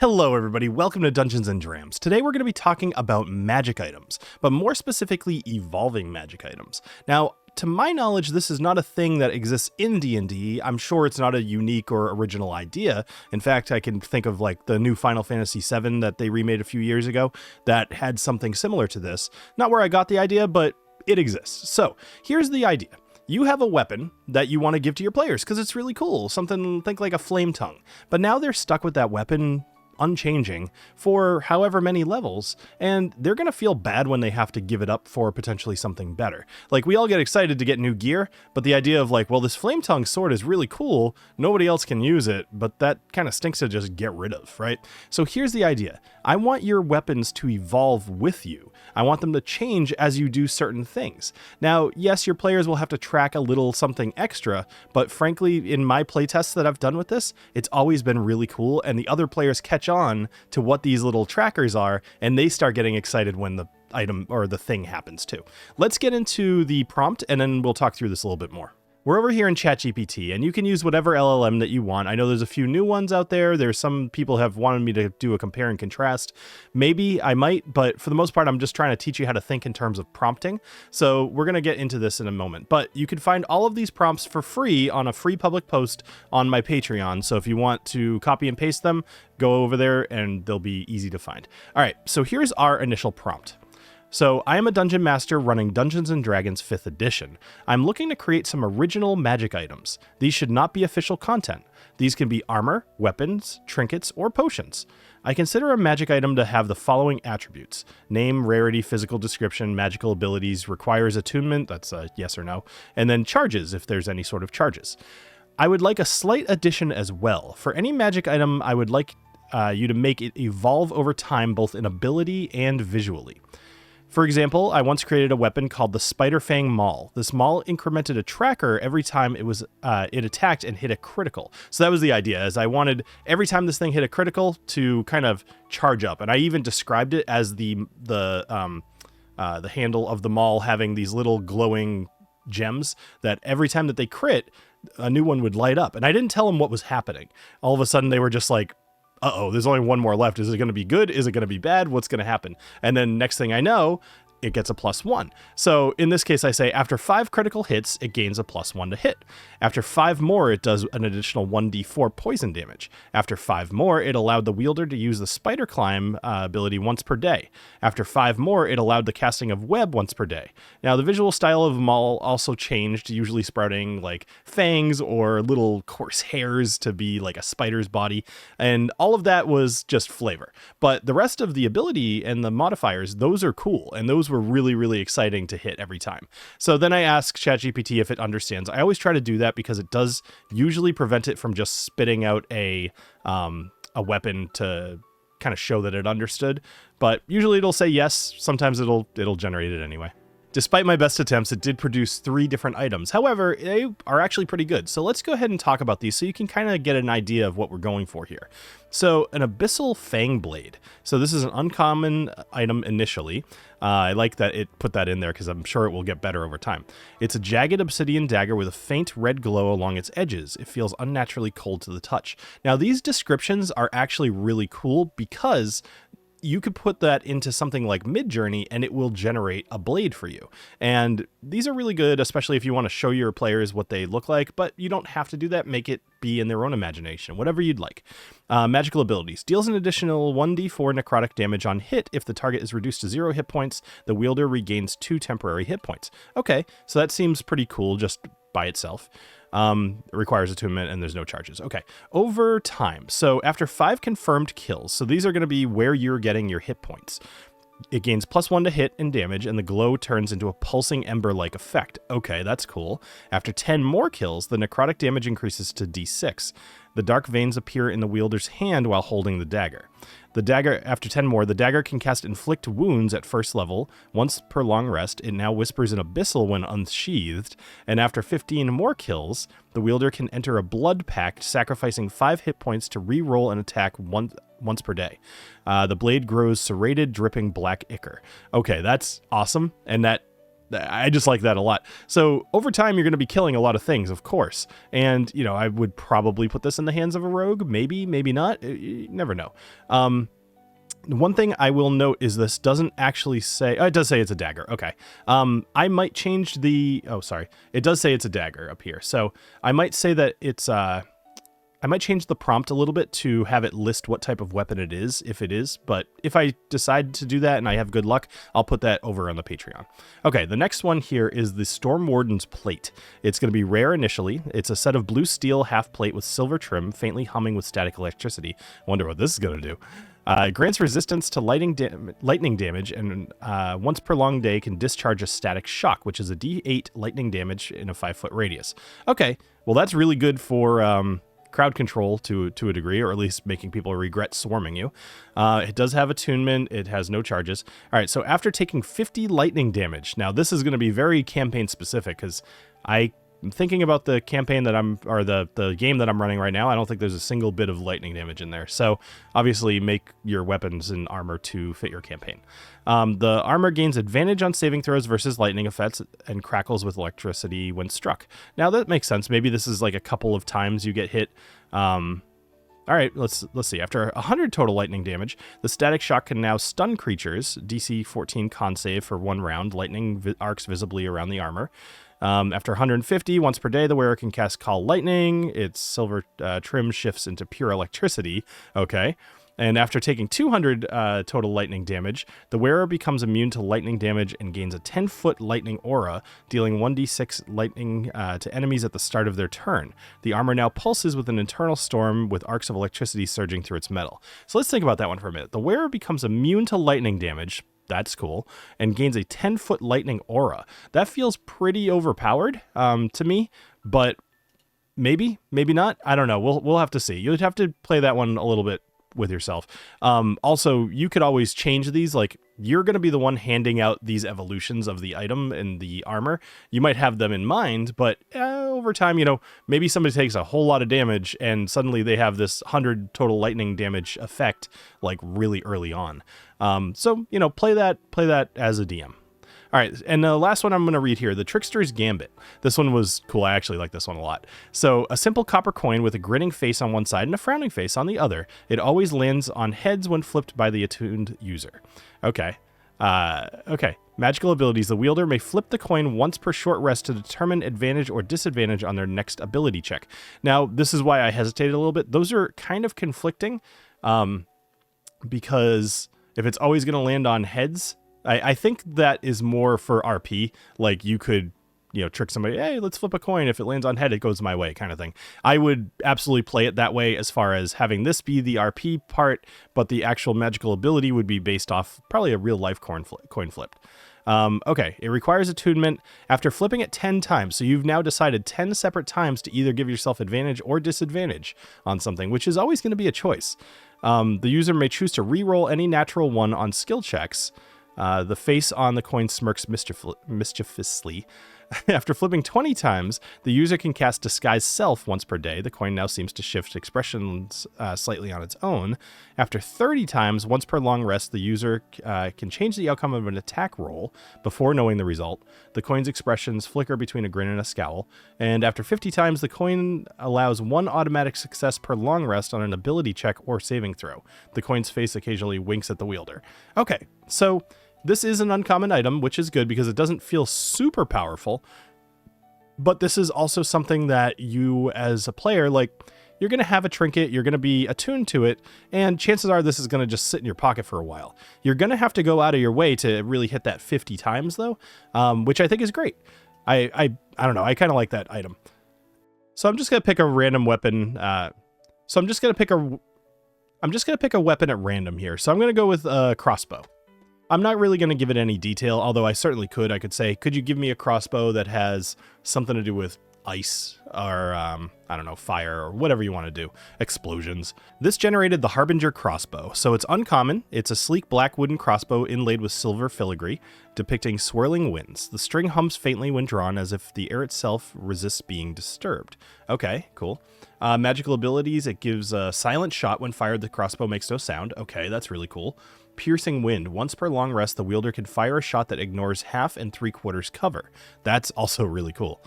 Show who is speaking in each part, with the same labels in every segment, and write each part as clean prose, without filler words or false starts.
Speaker 1: Hello everybody, welcome to Dungeons & Drams. Today we're going to be talking about magic items, but more specifically evolving magic items. Now, to my knowledge, this is not a thing that exists in D&D. I'm sure it's not a unique or original idea. In fact, I can think of like the new Final Fantasy VII that they remade a few years ago that had something similar to this. Not where I got the idea, but it exists. So here's the idea. You have a weapon that you want to give to your players because it's really cool. Something, think like a flame tongue. But now they're stuck with that weapon unchanging for however many levels, and they're going to feel bad when they have to give it up for potentially something better. Like, we all get excited to get new gear, but the idea of like, well, this flame tongue sword is really cool, nobody else can use it, but that kind of stinks to just get rid of, right? So here's the idea. I want your weapons to evolve with you. I want them to change as you do certain things. Now, yes, your players will have to track a little something extra, but frankly, in my playtests that I've done with this, it's always been really cool, and the other players catch on to what these little trackers are, and they start getting excited when the item or the thing happens too. Let's get into the prompt, and then we'll talk through this a little bit more. We're over here in ChatGPT, and you can use whatever LLM that you want. I know there's a few new ones out there. There's some people have wanted me to do a compare and contrast. Maybe I might, but for the most part, I'm just trying to teach you how to think in terms of prompting. So we're going to get into this in a moment. But you can find all of these prompts for free on a free public post on my Patreon. So if you want to copy and paste them, go over there and they'll be easy to find. All right, so here's our initial prompt. So I am a dungeon master running Dungeons & Dragons 5th edition. I'm looking to create some original magic items. These should not be official content. These can be armor, weapons, trinkets, or potions. I consider a magic item to have the following attributes: name, rarity, physical description, magical abilities, requires attunement, that's a yes or no, and then charges if there's any sort of charges. I would like a slight addition as well. For any magic item, I would like you to make it evolve over time both in ability and visually. For example, I once created a weapon called the Spider Fang Maul. This maul incremented a tracker every time it attacked and hit a critical. So that was the idea, is I wanted every time this thing hit a critical to kind of charge up. And I even described it as the handle of the maul having these little glowing gems that every time that they crit, a new one would light up. And I didn't tell them what was happening. All of a sudden they were just like, uh-oh, there's only one more left. Is it going to be good? Is it going to be bad? What's going to happen? And then next thing I know, it gets a +1. So in this case, I say after 5 critical hits, it gains a +1 to hit. After 5 more, it does an additional 1d4 poison damage. After 5 more, it allowed the wielder to use the spider climb ability once per day. After 5 more, it allowed the casting of web once per day. Now, the visual style of Maul also changed, usually sprouting like fangs or little coarse hairs to be like a spider's body. And all of that was just flavor. But the rest of the ability and the modifiers, those are cool. And those were really, really exciting to hit every time. So then I ask ChatGPT if it understands. I always try to do that because it does usually prevent it from just spitting out a weapon to kind of show that it understood. But usually it'll say yes. Sometimes it'll generate it anyway. Despite my best attempts, it did produce 3 different items. However, they are actually pretty good. So let's go ahead and talk about these so you can kind of get an idea of what we're going for here. So an Abyssal Fang Blade. So this is an uncommon item initially. I like that it put that in there because I'm sure it will get better over time. It's a jagged obsidian dagger with a faint red glow along its edges. It feels unnaturally cold to the touch. Now, these descriptions are actually really cool because you could put that into something like Midjourney and it will generate a blade for you. And these are really good, especially if you want to show your players what they look like, but you don't have to do that. Make it be in their own imagination, whatever you'd like. Magical abilities. Deals an additional 1d4 necrotic damage on hit. If the target is reduced to 0 hit points, the wielder regains 2 temporary hit points. Okay, so that seems pretty cool just by itself. It requires attunement and there's no charges. Okay, over time. So after 5 confirmed kills, so these are going to be where you're getting your hit points. It gains +1 to hit and damage, and the glow turns into a pulsing ember-like effect. Okay, that's cool. After 10 more kills, the necrotic damage increases to d6. The dark veins appear in the wielder's hand while holding the dagger. The dagger, after 10 more, the dagger can cast Inflict Wounds at first level. Once per long rest, it now whispers an abyssal when unsheathed. And after 15 more kills, the wielder can enter a blood pact, sacrificing 5 hit points to re-roll an attack once per day. The blade grows serrated, dripping black ichor. Okay, that's awesome. And that I just like that a lot. So over time, you're going to be killing a lot of things, of course. And, you know, I would probably put this in the hands of a rogue. Maybe, maybe not. You never know. One thing I will note is this doesn't actually say... it does say it's a dagger. Okay. I might change the... Oh, sorry. It does say it's a dagger up here. So I might say that it's... I might change the prompt a little bit to have it list what type of weapon it is, if it is. But if I decide to do that and I have good luck, I'll put that over on the Patreon. Okay, the next one here is the Storm Warden's Plate. It's going to be rare initially. It's a set of blue steel half plate with silver trim, faintly humming with static electricity. Wonder what this is going to do. It grants resistance to lightning damage, and once per long day can discharge a static shock, which is a D8 lightning damage in a 5-foot radius. Okay, well that's really good for... crowd control to a degree, or at least making people regret swarming you. It does have attunement. It has no charges. All right, so after taking 50 lightning damage, now this is going to be very campaign specific because I'm thinking about the campaign that the game that I'm running right now. I don't think there's a single bit of lightning damage in there. So obviously make your weapons and armor to fit your campaign. The armor gains advantage on saving throws versus lightning effects and crackles with electricity when struck. Now that makes sense. Maybe this is like a couple of times you get hit. All right, let's see. After 100 total lightning damage, the static shock can now stun creatures. DC 14 con save for 1 round. Lightning arcs visibly around the armor. After 150, once per day, the wearer can cast Call Lightning. Its silver trim shifts into pure electricity. Okay. And after taking 200 total lightning damage, the wearer becomes immune to lightning damage and gains a 10-foot lightning aura, dealing 1d6 lightning to enemies at the start of their turn. The armor now pulses with an internal storm with arcs of electricity surging through its metal. So let's think about that one for a minute. The wearer becomes immune to lightning damage. That's cool. And gains a 10-foot lightning aura. That feels pretty overpowered to me, but maybe not. I don't know. We'll have to see. You'd have to play that one a little bit with yourself. Also, you could always change these. Like, you're going to be the one handing out these evolutions of the item and the armor. You might have them in mind, but over time, you know, maybe somebody takes a whole lot of damage and suddenly they have this 100 total lightning damage effect, like really early on. So, you know, play that as a DM. All right, and the last one I'm going to read here, the Trickster's Gambit. This one was cool. I actually like this one a lot. So, a simple copper coin with a grinning face on one side and a frowning face on the other. It always lands on heads when flipped by the attuned user. Okay. Okay. Magical abilities. The wielder may flip the coin once per short rest to determine advantage or disadvantage on their next ability check. Now, this is why I hesitated a little bit. Those are kind of conflicting because if it's always going to land on heads... I think that is more for RP. Like, you could, you know, trick somebody, hey, let's flip a coin. If it lands on head, it goes my way, kind of thing. I would absolutely play it that way as far as having this be the RP part, but the actual magical ability would be based off probably a real life coin flipped. Okay, it requires attunement after flipping it 10 times. So you've now decided 10 separate times to either give yourself advantage or disadvantage on something, which is always going to be a choice. The user may choose to re-roll any natural one on skill checks. The face on the coin smirks mischievously. After flipping 20 times, the user can cast Disguise Self once per day. The coin now seems to shift expressions slightly on its own. After 30 times, once per long rest, the user can change the outcome of an attack roll before knowing the result. The coin's expressions flicker between a grin and a scowl. And after 50 times, the coin allows 1 automatic success per long rest on an ability check or saving throw. The coin's face occasionally winks at the wielder. Okay, so... this is an uncommon item, which is good because it doesn't feel super powerful, but this is also something that you as a player, like, you're going to have a trinket, you're going to be attuned to it, and chances are this is going to just sit in your pocket for a while. You're going to have to go out of your way to really hit that 50 times though, which I think is great. I don't know. I kind of like that item. So I'm just going to pick a random weapon. So I'm just going to pick a weapon at random here. So I'm going to go with a crossbow. I'm not really going to give it any detail, although I certainly could. I could say, could you give me a crossbow that has something to do with ice or, I don't know, fire or whatever you want to do. Explosions. This generated the Harbinger crossbow. So it's uncommon. It's a sleek black wooden crossbow inlaid with silver filigree, depicting swirling winds. The string hums faintly when drawn as if the air itself resists being disturbed. Okay, cool. Magical abilities. It gives a silent shot when fired. The crossbow makes no sound. Okay, that's really cool. Piercing Wind. Once per long rest, the wielder can fire a shot that ignores half and 3/4 cover. That's also really cool.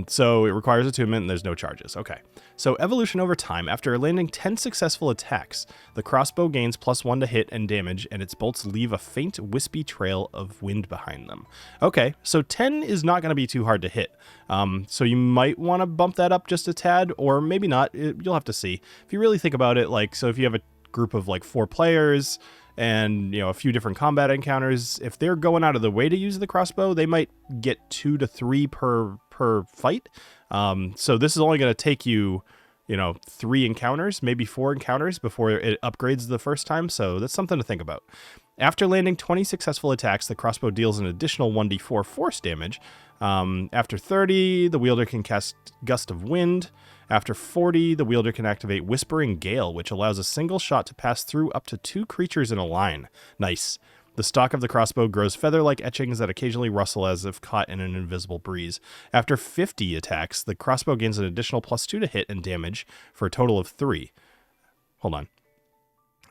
Speaker 1: So it requires attunement and there's no charges. Okay. So evolution over time. After landing 10 successful attacks, the crossbow gains +1 to hit and damage, and its bolts leave a faint, wispy trail of wind behind them. Okay, so 10 is not going to be too hard to hit. So you might want to bump that up just a tad, or maybe not. You'll have to see. If you really think about it, like, so if you have a group of like 4 players and, you know, a few different combat encounters, if they're going out of the way to use the crossbow, they might get 2 to 3 per fight. So this is only going to take you, you know, 3 encounters, maybe 4 encounters before it upgrades the first time. So that's something to think about. After landing 20 successful attacks, the crossbow deals an additional 1d4 force damage. After 30, the wielder can cast Gust of Wind. After 40, the wielder can activate Whispering Gale, which allows a single shot to pass through up to 2 creatures in a line. Nice. The stock of the crossbow grows feather-like etchings that occasionally rustle as if caught in an invisible breeze. After 50 attacks, the crossbow gains an additional +2 to hit and damage for a total of 3. Hold on.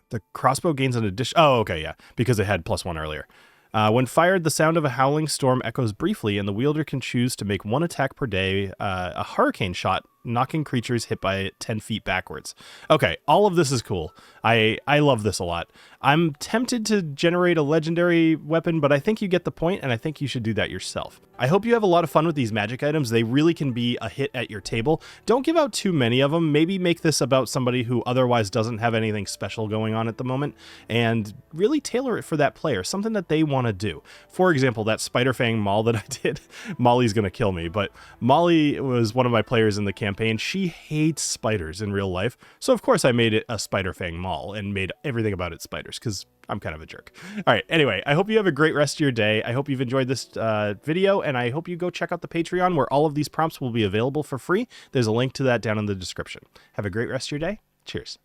Speaker 1: The crossbow gains an addition... Oh, okay, yeah, because it had +1 earlier. When fired, the sound of a howling storm echoes briefly, and the wielder can choose to make 1 attack per day, a hurricane shot, knocking creatures hit by it 10 feet backwards. Okay, all of this is cool. I love this a lot. I'm tempted to generate a legendary weapon, but I think you get the point, and I think you should do that yourself. I hope you have a lot of fun with these magic items. They really can be a hit at your table. Don't give out too many of them. Maybe make this about somebody who otherwise doesn't have anything special going on at the moment, and really tailor it for that player, something that they want to do. For example, that Spiderfang Maul that I did, Molly's going to kill me, but Molly was one of my players in the campaign. She hates spiders in real life, so of course I made it a Spiderfang Maul and made everything about it spiders, because I'm kind of a jerk. All right, anyway, I hope you have a great rest of your day. I hope you've enjoyed this video, and I hope you go check out the Patreon where all of these prompts will be available for free. There's a link to that down in the description. Have a great rest of your day. Cheers.